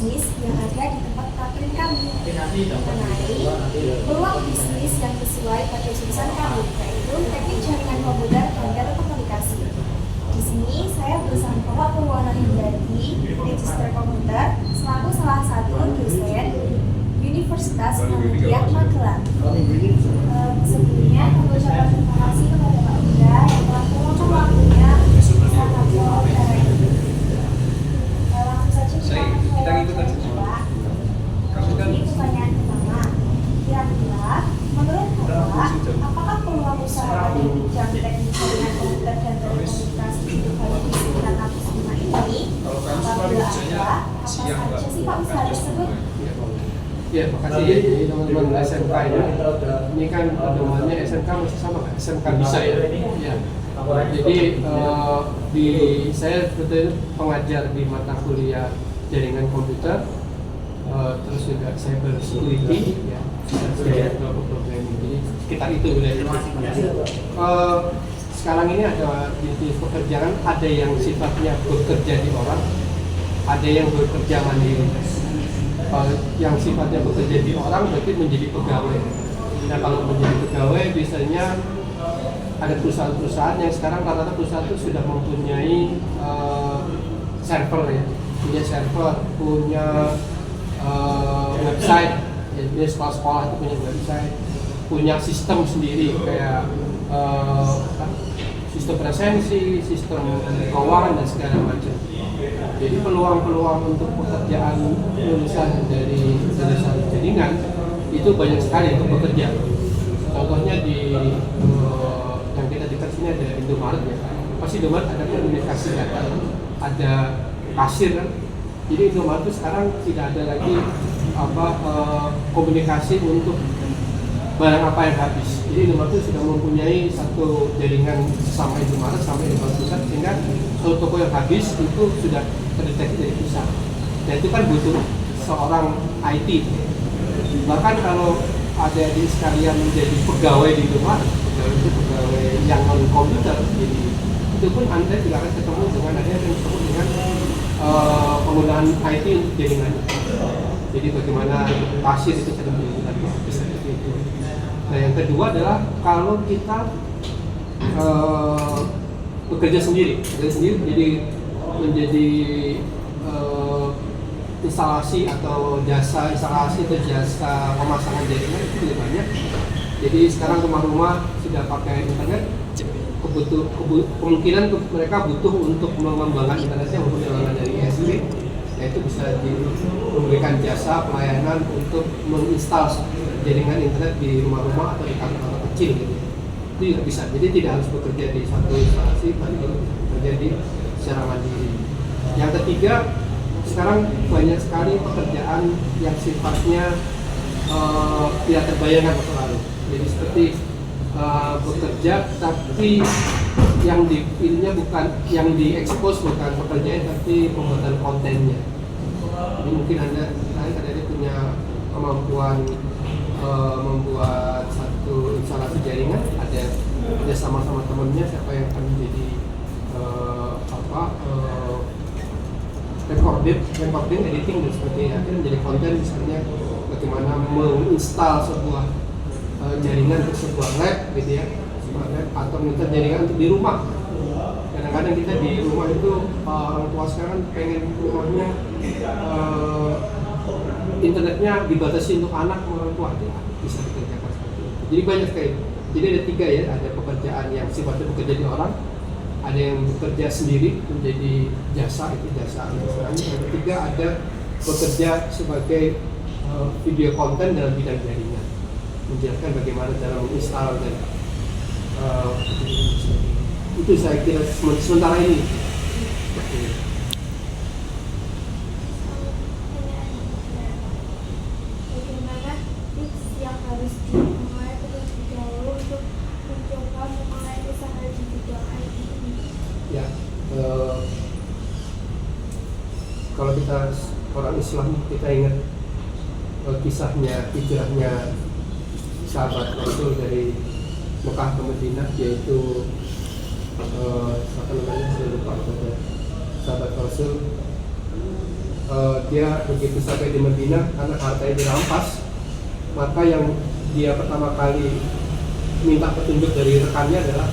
bisnis yang ada di tempat catering kami mengenai peluang bisnis yang sesuai pada jurusan kami, yaitu teknik jaringan komputer dan telekomunikasi. Di sini saya bersama Bapak Purwono Hindardi, Register Komputer, selaku salah satu dosen Universitas Muhammadiyah Magelang. Sebelumnya, kami ucapkan terima kasih kepada Pak Bunda yang telah meluangkan waktunya bisa hadir acara ini. Langsung saja kita ikut Pak. Jadi pertanyaan pertama, kira-kira menurut Bapak, apakah peluang usaha di bidang teknik jaringan komputer dan telekomunikasi itu banyak di sekitar kampus 5 ini? Apabila ada, apa saja sih Pak usaha tersebut? Ya, makasih ya. Jadi teman-teman SMK ini kan domainnya SMK masih sama kan? SMK bisa ya. Ya. Jadi saya sebetulnya pengajar di mata kuliah jaringan komputer, terus juga cyber security, ya, dan programming. Jadi sekitar itu wilayahnya. Sekarang ini ada jenis pekerjaan, ada yang sifatnya bekerja di orang, ada yang bekerja mandiri. Yang sifatnya bekerja di orang berarti menjadi pegawai. Nah, kalau menjadi pegawai biasanya ada perusahaan-perusahaan yang sekarang rata-rata perusahaan itu sudah mempunyai server ya, punya server, punya website, jadi sekolah-sekolah itu punya website, punya sistem sendiri kayak sistem presensi, sistem keuangan dan segala macam. Jadi peluang-peluang untuk pekerjaan lulusan dari jurusan jaringan itu banyak sekali untuk bekerja. Contohnya di yang kita dekat sini ada Indomaret ya. Pasti Indomaret ada komunikasi data, ada kasir kan. Jadi Indomaret itu sekarang tidak ada lagi komunikasi untuk barang apa yang habis. Jadi Indomaret itu sudah mempunyai satu jaringan sama Indomaret pusat, sehingga kalau toko yang habis itu sudah terdeteksi dari pusat. Dan itu kan butuh seorang IT. Bahkan kalau ada di sekalian menjadi pegawai di Indomaret, pegawai itu pegawai yang non komputer, jadi itu pun Anda juga akan ketemu dengan penggunaan IT untuk jaringan. Jadi bagaimana pasir itu sedang menggunakan bisa seperti itu. Nah, yang kedua adalah kalau kita bekerja sendiri jadi menjadi instalasi atau jasa instalasi atau jasa pemasangan jaringan itu juga banyak. Jadi sekarang rumah-rumah sudah pakai internet, kemungkinan mereka butuh untuk mengembangkan internetnya menggunakan dari ISP, yaitu bisa memberikan jasa pelayanan untuk menginstal jaringan internet di rumah-rumah atau di kantor kecil gitu. Itu juga bisa. Jadi tidak harus bekerja di satu instalasi, tapi bekerja di secara mandiri. Yang ketiga, sekarang banyak sekali pekerjaan yang sifatnya tidak terbayangkan waktu lalu. Jadi seperti bekerja tapi yang dipilihnya bukan, yang diekspos bukan pekerjaan tapi pembuatan kontennya. Jadi mungkin Anda punya kemampuan membuat satu instalasi jaringan, ada sama-sama temennya siapa yang akan menjadi recording, editing dan sebagainya, akhirnya menjadi konten, misalnya bagaimana menginstal sebuah jaringan ke sebuah lab gitu ya, atau minta jaringan untuk di rumah. Kadang-kadang kita di rumah itu orang tua sekarang pengen rumahnya internetnya dibatasi untuk anak orang tua, ya, bisa dikerjakan seperti itu. Jadi banyak sekali. Jadi ada 3 ya, ada pekerjaan yang sifatnya bekerja di orang, ada yang bekerja sendiri menjadi jasa, itu jasa. Yang ketiga ada bekerja sebagai video konten dalam bidang jaringan, menjelaskan bagaimana cara menginstal dan itu saya kira sementara ini. Bagaimana tips yang harus dimulai terlebih dahulu untuk mencoba memulai usaha di bidang IT ini? Ya, kalau kita orang Islam kita ingat kisahnya hijrahnya sahabat Rasul dari Mekah ke Madinah, yaitu siapa namanya saya lupa, sahabat Rasul dia begitu sampai di Medina karena hartanya dirampas, maka yang dia pertama kali minta petunjuk dari rekannya adalah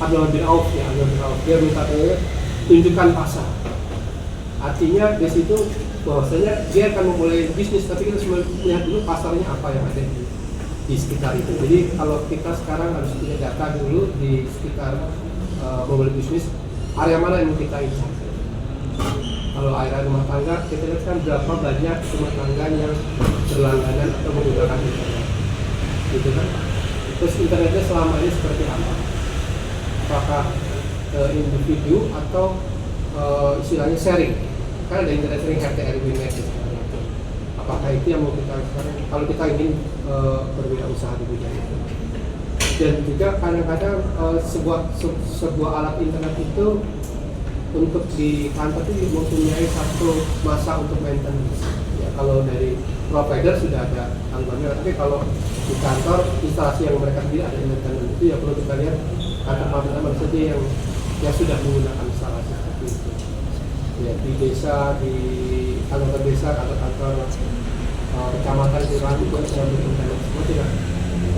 Abdullah bin Auf. Dia minta tunjukkan pasar. Artinya di situ bahwasanya dia akan memulai bisnis, tapi kita harus melihat dulu pasarnya apa yang ada di sekitar itu. Jadi kalau kita sekarang harus punya data dulu di sekitar memulai bisnis, area mana yang mau kita incar. Kalau area rumah tangga, kita lihat kan berapa banyak rumah tangga yang berlangganan atau menggunakan internet, gitu kan? Terus internetnya selama ini seperti apa? Apakah individu atau istilahnya sharing? Kan ada internet sharing, RT RW net. Apakah itu yang mau kita sekarang? Kalau kita ingin berwirausaha di bidang itu. Dan juga kadang-kadang sebuah alat internet itu untuk di kantor itu mempunyai satu masa untuk maintenance. Ya, kalau dari provider sudah ada tanggungannya, tapi kalau di kantor instalasi yang mereka tidak ada maintenance itu ya perlu kita lihat kantor mana saja yang sudah menggunakan instalasi seperti itu. Ya, di desa, di kantor desa, kantor kecamatan, kelurahan itu sudah berinternet semua tidak.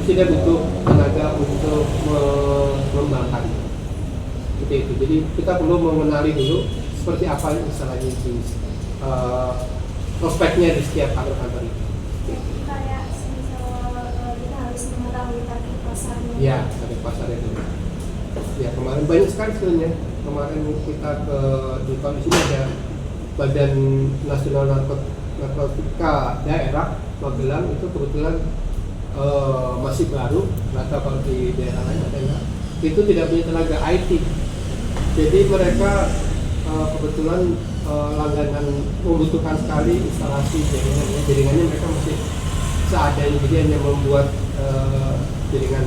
Tidak butuh tenaga untuk mengembangkan. Seperti itu. Jadi kita perlu mengenali dulu seperti apa misalnya prospeknya di setiap kantor-kantor itu. Kayak misal kita harus mengetahui target pasarnya. Ya, target pasar itu. Ya, kemarin banyak sekali sebenarnya. Kemarin kita di sini ada Badan Nasional Narkotika Daerah Magelang, itu kebetulan masih baru, nggak tahu kalau di daerah lain ada nggak. Itu tidak punya tenaga IT. Jadi mereka kebetulan langganan membutuhkan sekali instalasi jaringannya mereka masih seadanya, jadi hanya membuat jaringan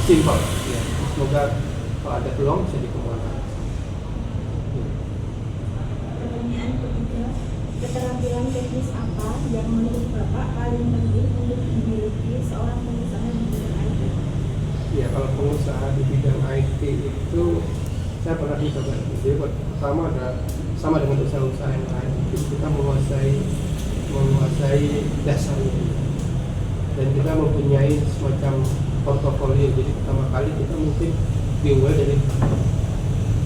simpel. Ya. Semoga kalau ada peluang bisa dikembangkan. Pertanyaan ketiga, keterampilan teknis apa yang menurut Bapak paling penting untuk dimiliki seorang pengusaha di bidang IT? Ya, kalau pengusaha di bidang IT itu saya pernah mencoba. Jadi pertama ada sama dengan usaha-usaha yang lain, kita menguasai dasarnya dan kita mempunyai semacam portofolio. Jadi pertama kali kita mungkin dimulai dari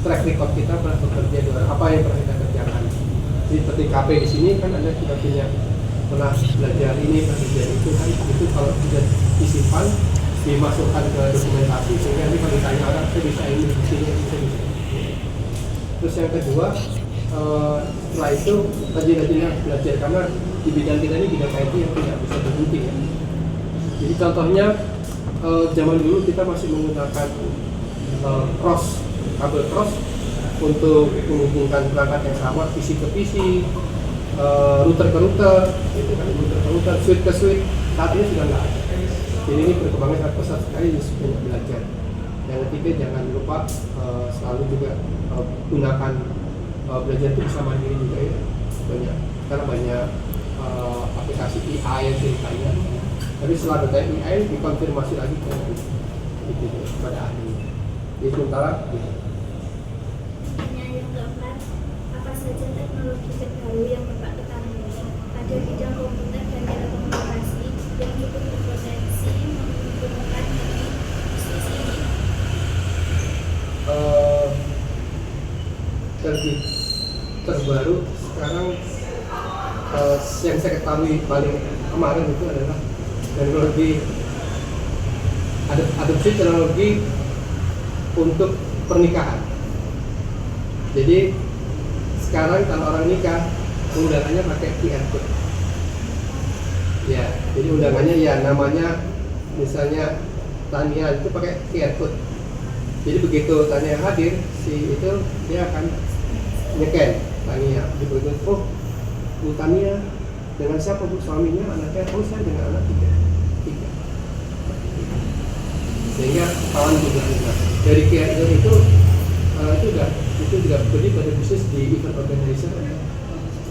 track record kita pernah bekerja di apa yang pernah kita kerjakan. Jadi seperti KP di sini kan Anda sudah punya pernah belajar ini, pernah belajar itu, kan itu kalau sudah disimpan, dimasukkan ke dokumentasi sehingga nanti kalau ditanya orang saya bisa ini, bisa. Terus yang kedua, setelah itu rajin-rajinnya belajar karena di bidang kita ini bidang IT yang tidak bisa berhenti ya. Jadi contohnya zaman dulu kita masih menggunakan kabel cross untuk menghubungkan perangkat yang sama, PC ke PC, router ke router, itu kan router ke router, switch ke switch. Saat ini sudah nggak ada. Jadi ini perkembangan sangat pesat sekali, banyak belajar. Yang ketiga, jangan lupa selalu juga gunakan belajar itu bisa mandiri juga ya. Banyak, karena banyak aplikasi AI yang ceritanya. Tapi setelah data AI dikonfirmasi lagi kepada ahli. Jadi sementara Pertanyaan yang keempat, apa saja teknologi terbaru yang Bapak ketahui pada bidang komputer dan telekomunikasi yang cukup berpotensi menguntungkan bagi bisnis ini? Terbaru sekarang yang saya ketahui paling kemarin itu adalah teknologi adopsi teknologi untuk pernikahan. Jadi sekarang kalau orang nikah undangannya pakai QR code. Ya, jadi undangannya ya namanya misalnya Tania itu pakai QR code. Jadi begitu Tania hadir, si itu dia akan nge-scan Tania. Begitu, oh Bu Tania dengan siapa Bu, suaminya, anaknya? Oh saya dengan anak tiga. Sehingga kawan juga dari QR code itu juga beri pada bisnis di event organizer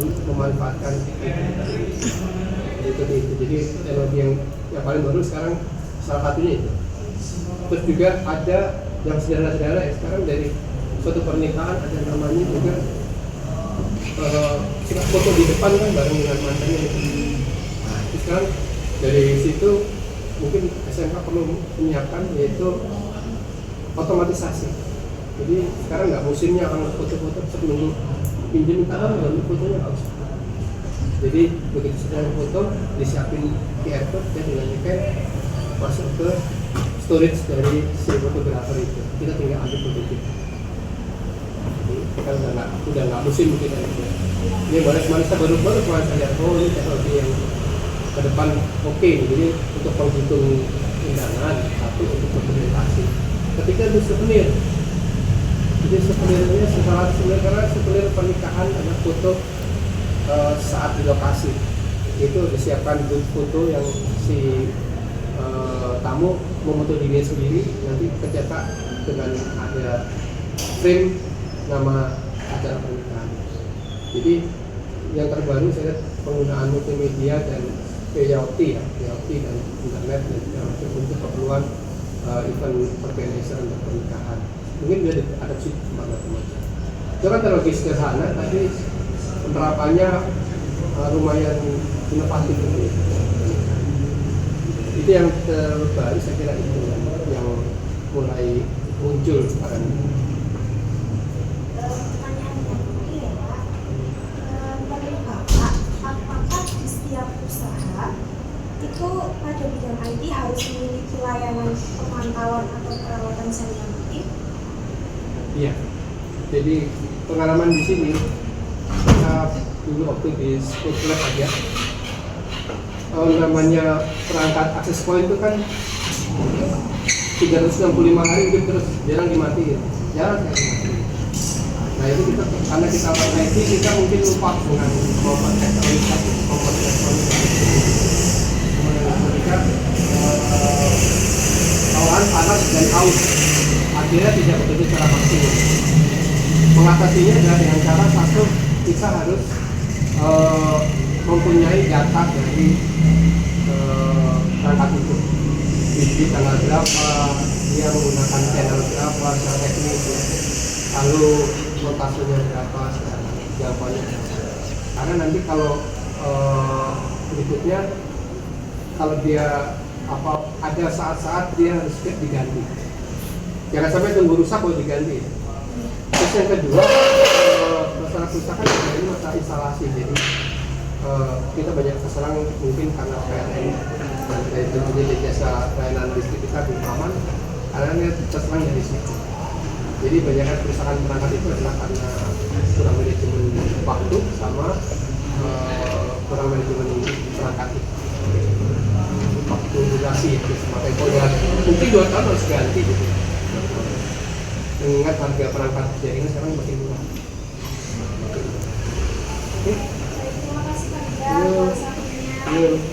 untuk memanfaatkan itu. Jadi teknologi yang paling baru sekarang salah satunya itu. Terus juga ada yang sederhana ya, sekarang dari suatu pernikahan ada namanya juga foto di depan kan bareng dengan mantannya itu. Nah, itu sekarang dari situ mungkin SMK perlu menyiapkan yaitu otomatisasi. Jadi sekarang nggak musimnya orang foto-foto menunggu pinjam tangan lalu fotonya harus. Jadi begitu sudah foto disiapin QR code dan tinggal nyeker masuk ke storage dari si fotografer itu. Kita tinggal ambil foto kita. Jadi kita udah nggak musim mungkin itu. Ini manis-manis baru kemarin saya lihat ini teknologi yang ke depan oke nih. Jadi untuk penghitung undangan, tapi untuk dokumentasi. Ketika itu souvenir, jadi souvenirnya setelah karena souvenir pernikahan ada foto saat di lokasi itu disiapkan booth foto yang si tamu memoto dirinya sendiri, nanti tercetak dengan ada frame nama acara pernikahan. Jadi yang terbaru saya lihat penggunaan multimedia dan IoT dan internet dan untuk keperluan event organizer untuk pernikahan. Mungkin dia adopsi macam-macam. Itu kan teknologi sederhana, tapi penerapannya lumayan inovatif. Itu yang terbaru saya kira itu yang mulai muncul sekarang. Pertanyaan yang terakhir ya Pak, menurut Bapak, apakah di setiap usaha itu pada bidang IT harus memiliki layanan pemantauan atau perawatan sensitif? Iya. Jadi pengalaman di sini kita dulu waktu di School Lab aja, namanya perangkat access point itu kan 365 hari hidup terus, jarang dimatiin, jarang dimatiin. Nah itu kita karena kita pakai IT, kita mungkin lupa dengan kemampuan teknologi, kemampuan elektronik. Ketika kawan panas dan haus, akhirnya tidak bekerja secara maksimum. Mengatasinya adalah dengan cara satu, kita harus mempunyai data dari perangkat itu. Di tanggal berapa, dia menggunakan channel berapa secara teknis, ya. Lalu lokasinya berapa, jawabannya berapa. Karena nanti kalau berikutnya, kalau dia ada saat-saat dia harus diganti. Jangan sampai tunggu rusak baru diganti. Terus yang kedua, masalah kerusakan ini masalah instalasi. Jadi kita banyak keserang mungkin karena PLN dan tentunya jasa layanan listrik kita belum aman, karena ini terserang dari situ. Jadi banyak kerusakan perangkat itu adalah karena kurang manajemen waktu sama kurang manajemen perangkat itu. Waktu durasi itu semakin koyak mungkin 2 tahun harus ganti gitu. Mengingat harga perangkat jaringan sekarang makin murah. Oke. Terima kasih Pak Ida.